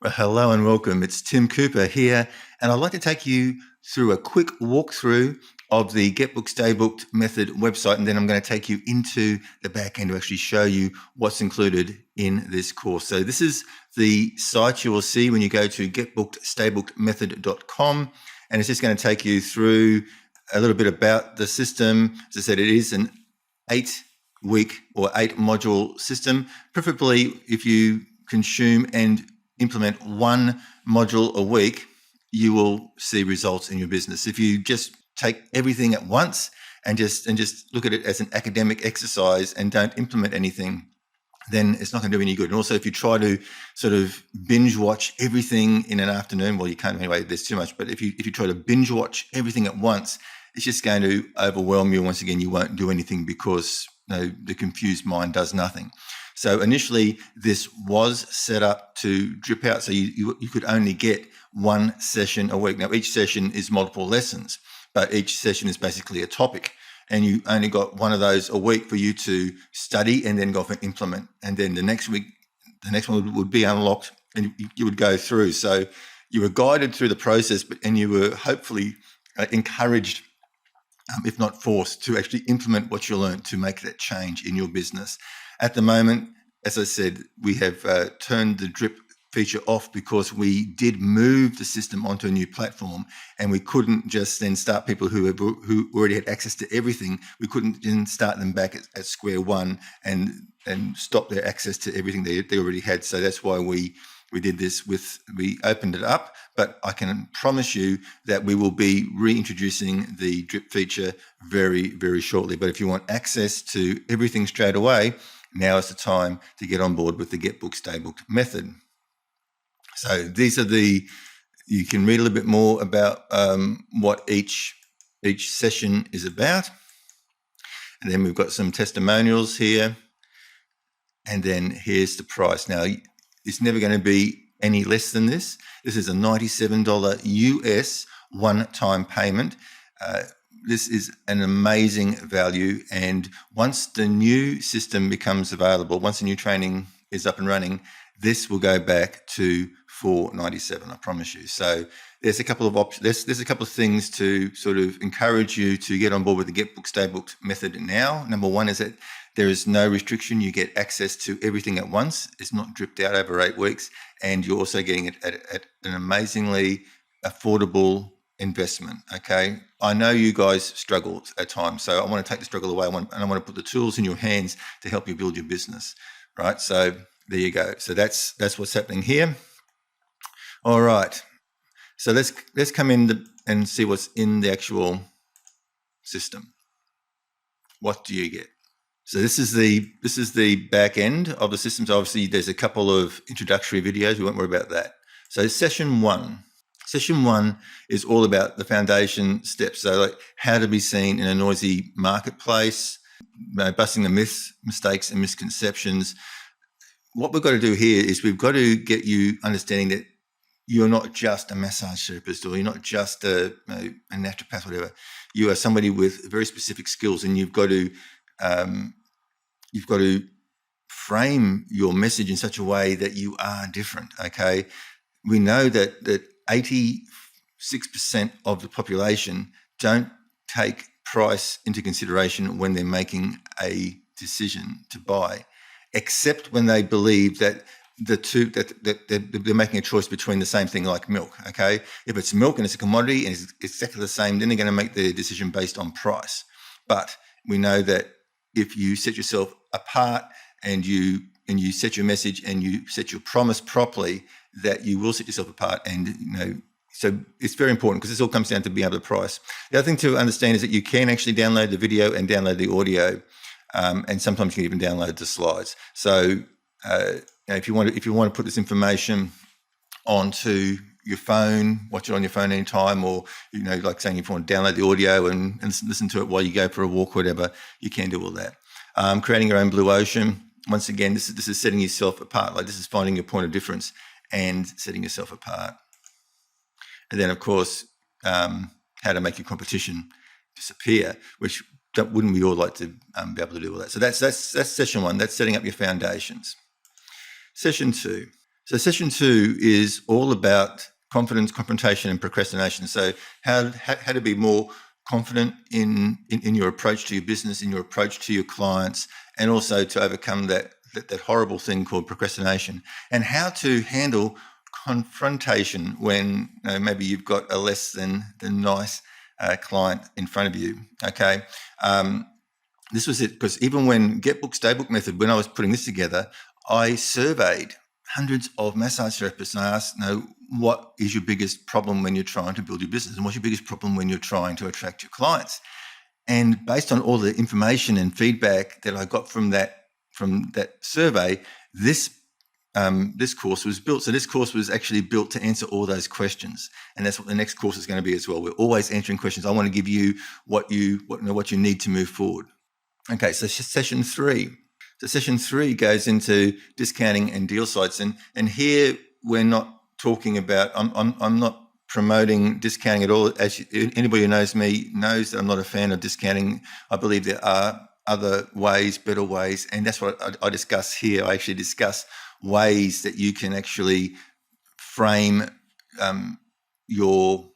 Well, hello and welcome. It's Tim Cooper here, and I'd like to take you through a quick walkthrough of the Get Booked, Stay Booked method website, and then I'm going to take you into the back end to actually show you what's included in this course. So this is the site you will see when you go to getbookedstaybookedmethod.com, and it's just going to take you through a little bit about the system. As I said, it is an 8-week or 8-module system. Preferably, if you consume and implement one module a week, you will see results in your business. If you just take everything at once and just look at it as an academic exercise and don't implement anything, then it's not going to do any good. And also, if you try to sort of binge watch everything in an afternoon, well, you can't anyway, there's too much, but if you try to binge watch everything at once, it's just going to overwhelm you. Once again, you won't do anything because the confused mind does nothing. So initially, this was set up to drip out, so you could only get one session a week. Now, each session is multiple lessons, but each session is basically a topic, and you only got one of those a week for you to study and then go off and implement. And then the next week, the next one would be unlocked, and you would go through. So you were guided through the process, and you were hopefully encouraged, if not forced, to actually implement what you learned to make that change in your business. At the moment, as I said, we have turned the drip feature off because we did move the system onto a new platform, and we couldn't just then start people who already had access to everything. We couldn't then start them back at square one and stop their access to everything they already had. So that's why we did this we opened it up, but I can promise you that we will be reintroducing the drip feature very, very shortly. But if you want access to everything straight away, now is the time to get on board with the Get Booked, Stay Booked method. So these are you can read a little bit more about what each session is about. And then we've got some testimonials here. And then here's the price. Now, it's never going to be any less than this. This is a $97 US one-time payment. This is an amazing value. And once the new system becomes available, once the new training is up and running, this will go back to $497, I promise you. So there's a couple of options. There's a couple of things to sort of encourage you to get on board with the Get Booked, Stay Booked method now. Number one is that there is no restriction. You get access to everything at once. It's not dripped out over 8 weeks. And you're also getting it at an amazingly affordable investment, okay? I know you guys struggle at times, so I want to take the struggle away, and I want to put the tools in your hands to help you build your business, right? So there you go. So that's what's happening here. All right. So let's come in and see what's in the actual system. What do you get? So this is the back end of the system. So obviously, there's a couple of introductory videos. We won't worry about that. So session one. Session one is all about the foundation steps. So like how to be seen in a noisy marketplace, busting the myths, mistakes, and misconceptions. What we've got to do here is we've got to get you understanding that you're not just a massage therapist, or you're not just a naturopath, whatever. You are somebody with very specific skills, and you've got to frame your message in such a way that you are different. Okay, we know that 86% of the population don't take price into consideration when they're making a decision to buy, except when they believe that they're making a choice between the same thing, like milk. Okay, if it's milk and it's a commodity and it's exactly the same, then they're going to make their decision based on price. But we know that if you set yourself apart and you set your message and you set your promise properly, that you will set yourself apart. And so it's very important, because this all comes down to being able to price. The other thing to understand is that you can actually download the video and download the audio, and sometimes you can even download the slides. So if you want to put this information onto your phone, watch it on your phone anytime, or like saying if you want to download the audio and listen to it while you go for a walk or whatever, you can do all that. Creating your own blue ocean. Once again, this is setting yourself apart. Like, this is finding your point of difference and setting yourself apart. And then, of course, how to make your competition disappear, which wouldn't we all like to be able to do all that? So that's session one. That's setting up your foundations. Session two. So session 2 is all about confidence, confrontation, and procrastination. So how to be more confident in your approach to your business, in your approach to your clients, and also to overcome that horrible thing called procrastination, and how to handle confrontation when maybe you've got a less than nice client in front of you. Okay. This was it, because even when Get Booked, Stay Booked method, when I was putting this together, I surveyed hundreds of massage therapists and I asked, what is your biggest problem when you're trying to build your business? And what's your biggest problem when you're trying to attract your clients? And based on all the information and feedback that I got from that survey, this course was built. So this course was actually built to answer all those questions, and that's what the next course is going to be as well. We're always answering questions. I want to give you what you need to move forward. Okay, so session 3. So session 3 goes into discounting and deal sites, and here we're not talking about. I'm not promoting discounting at all. Anybody who knows me knows that I'm not a fan of discounting. I believe there are other ways, better ways, and that's what I discuss here. I actually discuss ways that you can actually frame your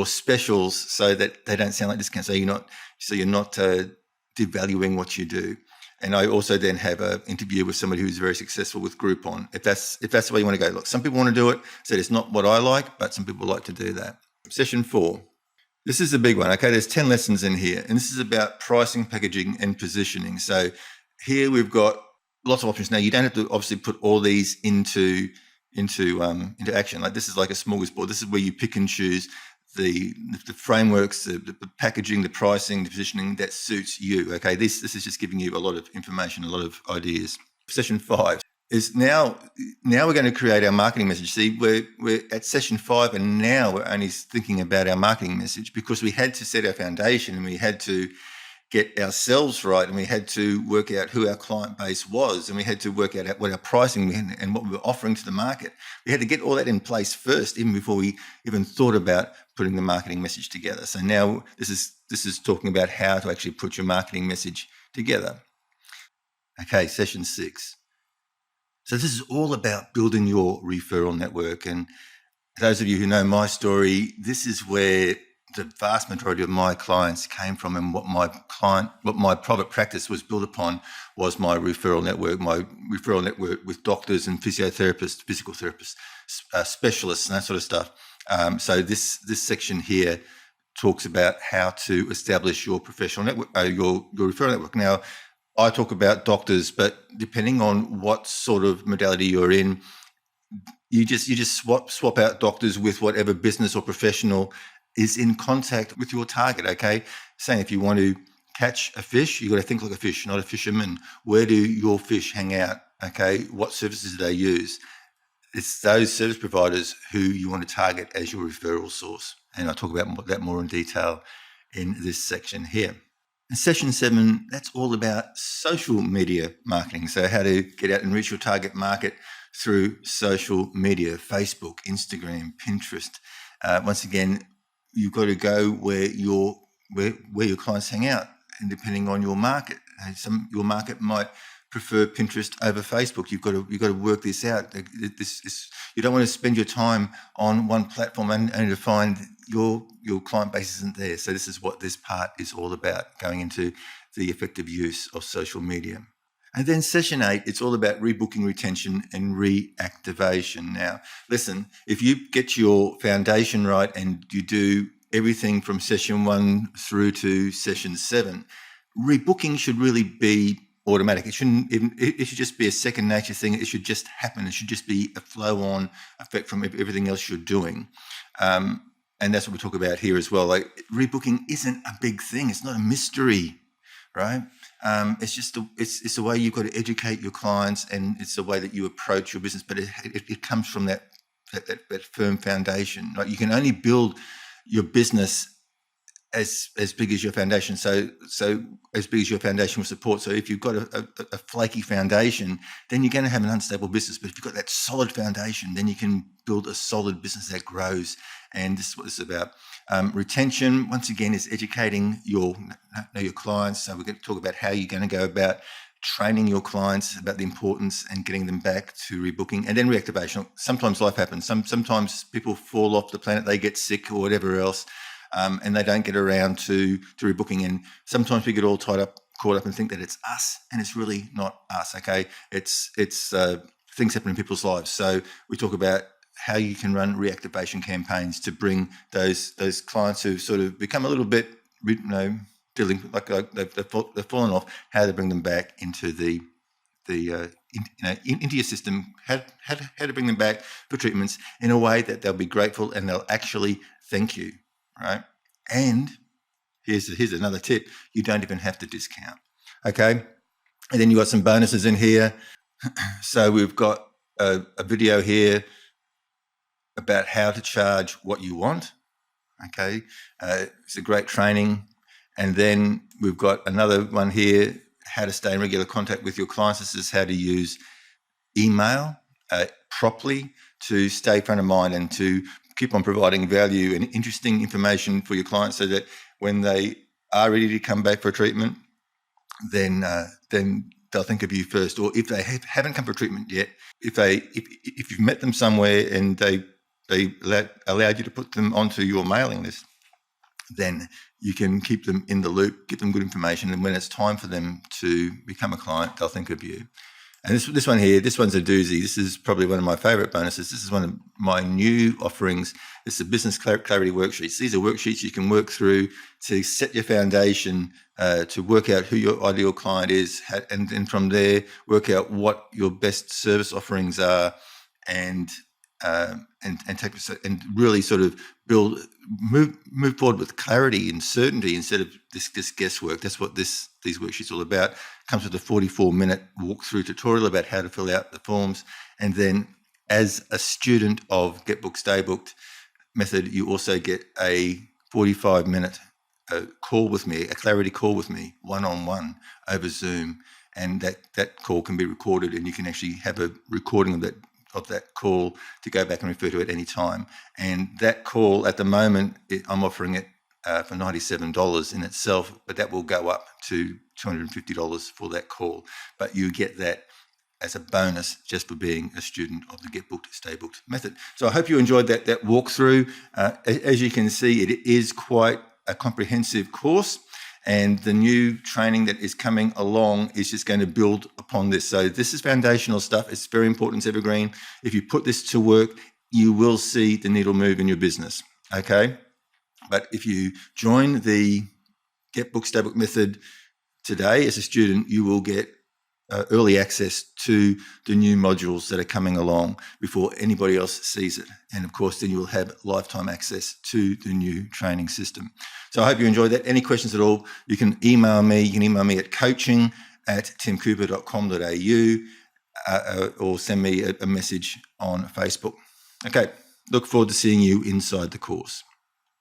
specials so that they don't sound like discounts. So you're not devaluing what you do. And I also then have an interview with somebody who's very successful with Groupon. If that's the way you want to go. Look, some people want to do it. So it's not what I like, but some people like to do that. Session 4. This is a big one. Okay, there's 10 lessons in here, and this is about pricing, packaging, and positioning. So here we've got lots of options. Now you don't have to obviously put all these into action. Like this is like a smorgasbord. This is where you pick and choose the frameworks, the packaging, the pricing, the positioning that suits you. Okay, this is just giving you a lot of information, a lot of ideas. Session 5 is now we're going to create our marketing message. See, we're at session 5, and now we're only thinking about our marketing message because we had to set our foundation and we had to get ourselves right, and we had to work out who our client base was, and we had to work out what our pricing and what we were offering to the market. We had to get all that in place first, even before we even thought about putting the marketing message together. So now this is talking about how to actually put your marketing message together. Okay, session 6. So this is all about building your referral network. And those of you who know my story, this is where the vast majority of my clients came from, and what my private practice was built upon was my referral network with doctors and physiotherapists, physical therapists, specialists, and that sort of stuff. So this section here talks about how to establish your professional network, your referral network. Now, I talk about doctors, but depending on what sort of modality you're in, you just swap out doctors with whatever business or professional is in contact with your target. Okay, saying if you want to catch a fish, you've got to think like a fish, not a fisherman. Where do your fish hang out? Okay, what services do they use? It's those service providers who you want to target as your referral source. And I'll talk about that more in detail in this section here. In session 7, that's all about social media marketing. So how to get out and reach your target market through social media, Facebook, Instagram, Pinterest. Once again, you've got to go where your clients hang out, and depending on your market, your market might prefer Pinterest over Facebook. You've got to work this out. You don't want to spend your time on one platform and only to find your client base isn't there. So this is what this part is all about, going into the effective use of social media. And then session 8, it's all about rebooking, retention, and reactivation. Now, listen, if you get your foundation right and you do everything from session 1 through to session 7, rebooking should really be automatic. It should just be a second nature thing. It should just happen. It should just be a flow-on effect from everything else you're doing. And that's what we talk about here as well. Like, rebooking isn't a big thing. It's not a mystery, right? It's just it's the way you've got to educate your clients, and it's the way that you approach your business. But it comes from that firm foundation. Right? You can only build your business as big as your foundation. So as big as your foundation will support. So if you've got a flaky foundation, then you're going to have an unstable business. But if you've got that solid foundation, then you can build a solid business that grows. And this is what this is about. Retention, once again, is educating your clients. So we're going to talk about how you're going to go about training your clients about the importance and getting them back to rebooking, and then reactivation. Sometimes life happens. Sometimes people fall off the planet, they get sick or whatever else, and they don't get around to rebooking. And sometimes we get all caught up and think that it's us, and it's really not us. Okay, it's things happen in people's lives. So we talk about how you can run reactivation campaigns to bring those clients who've sort of become a little bit, feeling like they've fallen off, how to bring them back into into your system, how to bring them back for treatments in a way that they'll be grateful and they'll actually thank you, right? And here's another tip: you don't even have to discount, okay? And then you got some bonuses in here. So we've got a video here about how to charge what you want, okay? It's a great training. And then we've got another one here, how to stay in regular contact with your clients. This is how to use email properly to stay front of mind and to keep on providing value and interesting information for your clients, so that when they are ready to come back for treatment, then they'll think of you first. Or if they haven't come for treatment yet, if you've met them somewhere and they allowed you to put them onto your mailing list, then you can keep them in the loop, get them good information, and when it's time for them to become a client, they'll think of you. And this one here, this one's a doozy. This is probably one of my favourite bonuses. This is one of my new offerings. It's the Business Clarity Worksheets. These are worksheets you can work through to set your foundation, to work out who your ideal client is, and then from there work out what your best service offerings are, and really sort of move forward with clarity and certainty instead of this guesswork. That's what these worksheets are all about. Comes with a 44-minute walkthrough tutorial about how to fill out the forms, and then as a student of Get Booked Stay Booked method, you also get a 45-minute call with me, a clarity call with me, one-on-one over Zoom, and that call can be recorded, and you can actually have a recording of that call to go back and refer to at any time. And that call at the moment, I'm offering it for $97 in itself, but that will go up to $250 for that call. But you get that as a bonus just for being a student of the Get Booked Stay Booked method. So I hope you enjoyed that walkthrough. As you can see, it is quite a comprehensive course, and the new training that is coming along is just going to build upon this. So this is foundational stuff. It's very important. It's evergreen. If you put this to work, you will see the needle move in your business, okay? But if you join the Get Booked Stay Booked method today as a student, you will get early access to the new modules that are coming along before anybody else sees it. And of course, then you will have lifetime access to the new training system. So I hope you enjoyed that. Any questions at all, you can email me. You can email me at coaching@timcooper.com.au or send me a message on Facebook. Okay, look forward to seeing you inside the course.